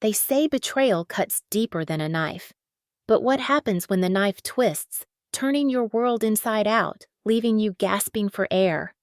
They say betrayal cuts deeper than a knife. But what happens when the knife twists, turning your world inside out, leaving you gasping for air?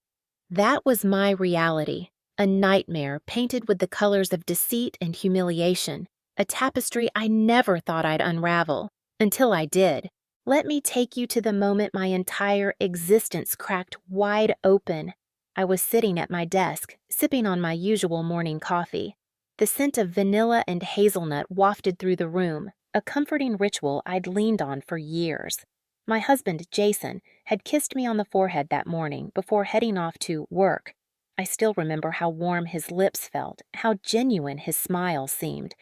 That was my reality, a nightmare painted with the colors of deceit and humiliation, a tapestry I never thought I'd unravel, until I did. Let me take you to the moment my entire existence cracked wide open. I was sitting at my desk, sipping on my usual morning coffee. The scent of vanilla and hazelnut wafted through the room, a comforting ritual I'd leaned on for years. My husband, Jason, had kissed me on the forehead that morning before heading off to work. I still remember how warm his lips felt, how genuine his smile seemed.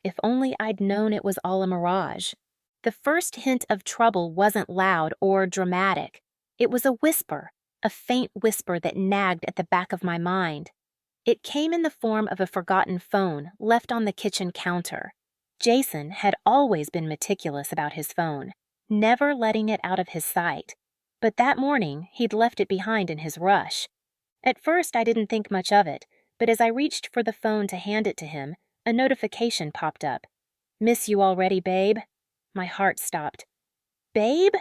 If only I'd known it was all a mirage. The first hint of trouble wasn't loud or dramatic. It was a whisper, a faint whisper that nagged at the back of my mind. It came in the form of a forgotten phone left on the kitchen counter. Jason had always been meticulous about his phone, never letting it out of his sight. But that morning, he'd left it behind in his rush. At first, I didn't think much of it, but as I reached for the phone to hand it to him, a notification popped up. "Miss you already, babe?" My heart stopped. Babe?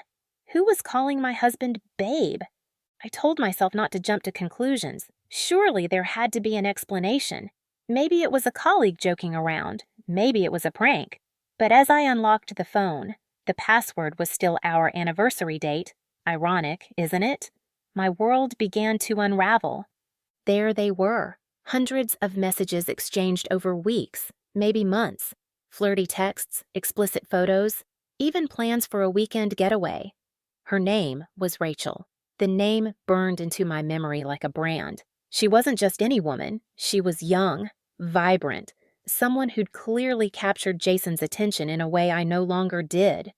Who was calling my husband babe? I told myself not to jump to conclusions. Surely there had to be an explanation. Maybe it was a colleague joking around. Maybe it was a prank. But as I unlocked the phone, the password was still our anniversary date. Ironic, isn't it? My world began to unravel. There they were, hundreds of messages exchanged over weeks, maybe months. Flirty texts, explicit photos, even plans for a weekend getaway. Her name was Rachel. The name burned into my memory like a brand. She wasn't just any woman. She was young, vibrant, someone who'd clearly captured Jason's attention in a way I no longer did.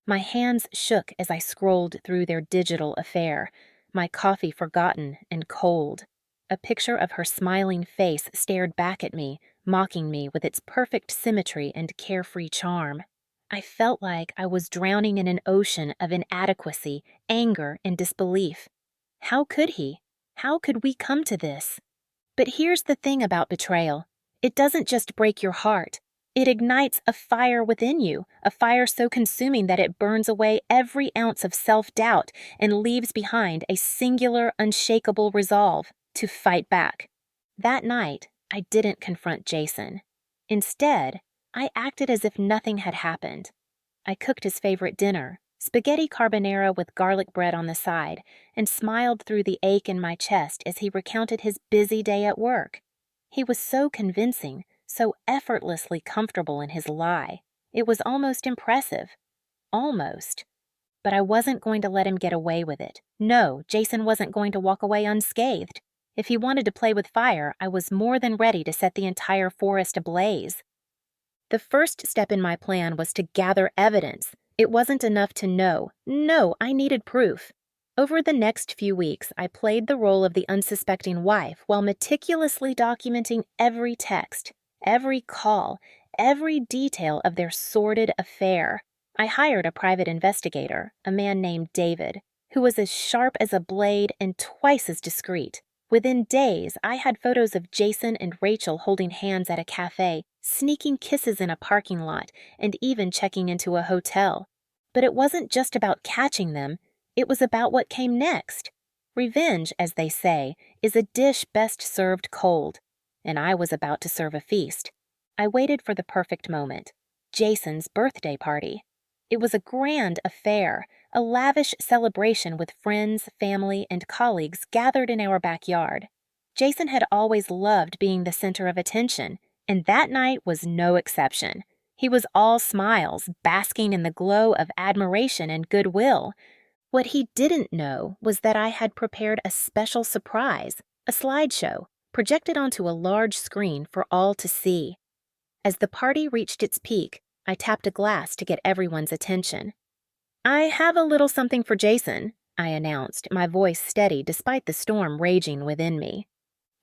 My hands shook as I scrolled through their digital affair, my coffee forgotten and cold. A picture of her smiling face stared back at me, mocking me with its perfect symmetry and carefree charm. I felt like I was drowning in an ocean of inadequacy, anger, and disbelief. How could he? How could we come to this? But here's the thing about betrayal. It doesn't just break your heart. It ignites a fire within you, a fire so consuming that it burns away every ounce of self-doubt and leaves behind a singular, unshakable resolve to fight back. That night, I didn't confront Jason. Instead, I acted as if nothing had happened. I cooked his favorite dinner, spaghetti carbonara with garlic bread on the side, and smiled through the ache in my chest as he recounted his busy day at work. He was so convincing, so effortlessly comfortable in his lie. It was almost impressive. Almost. But I wasn't going to let him get away with it. No, Jason wasn't going to walk away unscathed. If he wanted to play with fire, I was more than ready to set the entire forest ablaze. The first step in my plan was to gather evidence. It wasn't enough to know. No, I needed proof. Over the next few weeks, I played the role of the unsuspecting wife while meticulously documenting every text, every call, every detail of their sordid affair. I hired a private investigator, a man named David, who was as sharp as a blade and twice as discreet. Within days, I had photos of Jason and Rachel holding hands at a cafe, sneaking kisses in a parking lot, and even checking into a hotel. But it wasn't just about catching them, it was about what came next. Revenge, as they say, is a dish best served cold, and I was about to serve a feast. I waited for the perfect moment. Jason's birthday party. It was a grand affair, a lavish celebration with friends, family, and colleagues gathered in our backyard. Jason had always loved being the center of attention, and that night was no exception. He was all smiles, basking in the glow of admiration and goodwill. What he didn't know was that I had prepared a special surprise, a slideshow, projected onto a large screen for all to see. As the party reached its peak, I tapped a glass to get everyone's attention. "I have a little something for Jason," I announced, my voice steady despite the storm raging within me.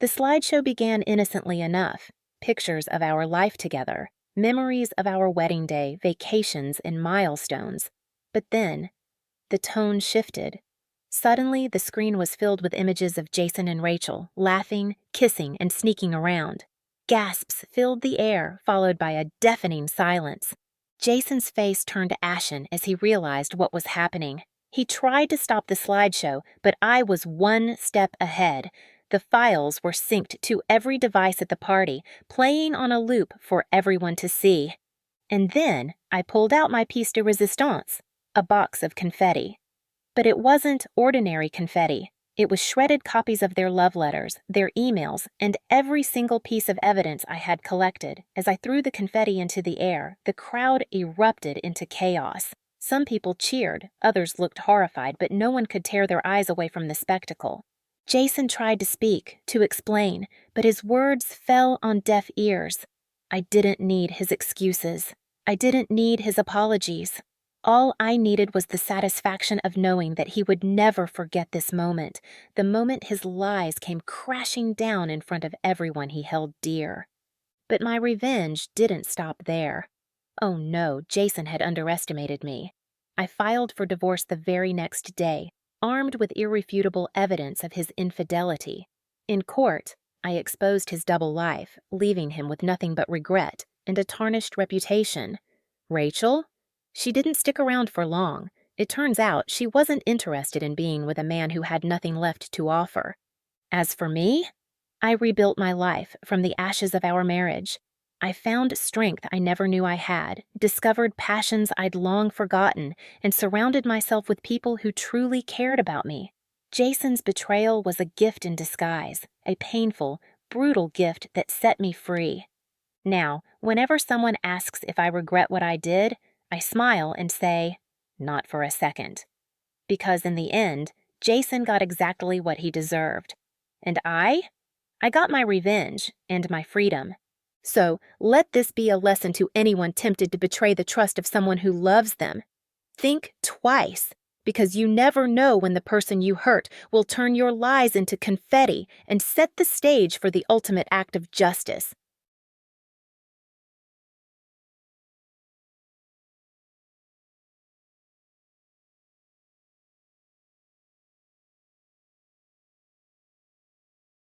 The slideshow began innocently enough, pictures of our life together, memories of our wedding day, vacations, and milestones. But then, the tone shifted. Suddenly, the screen was filled with images of Jason and Rachel, laughing, kissing, and sneaking around. Gasps filled the air, followed by a deafening silence. Jason's face turned ashen as he realized what was happening. He tried to stop the slideshow, but I was one step ahead. The files were synced to every device at the party, playing on a loop for everyone to see. And then I pulled out my piece de resistance, a box of confetti. But it wasn't ordinary confetti. It was shredded copies of their love letters, their emails, and every single piece of evidence I had collected. As I threw the confetti into the air, the crowd erupted into chaos. Some people cheered, others looked horrified, but no one could tear their eyes away from the spectacle. Jason tried to speak, to explain, but his words fell on deaf ears. I didn't need his excuses. I didn't need his apologies. All I needed was the satisfaction of knowing that he would never forget this moment, the moment his lies came crashing down in front of everyone he held dear. But my revenge didn't stop there. Oh no, Jason had underestimated me. I filed for divorce the very next day, armed with irrefutable evidence of his infidelity. In court, I exposed his double life, leaving him with nothing but regret and a tarnished reputation. Rachel? She didn't stick around for long. It turns out she wasn't interested in being with a man who had nothing left to offer. As for me, I rebuilt my life from the ashes of our marriage. I found strength I never knew I had, discovered passions I'd long forgotten, and surrounded myself with people who truly cared about me. Jason's betrayal was a gift in disguise, a painful, brutal gift that set me free. Now, whenever someone asks if I regret what I did, I smile and say, not for a second. Because in the end, Jason got exactly what he deserved. And I got my revenge and my freedom. So let this be a lesson to anyone tempted to betray the trust of someone who loves them. Think twice, because you never know when the person you hurt will turn your lies into confetti and set the stage for the ultimate act of justice.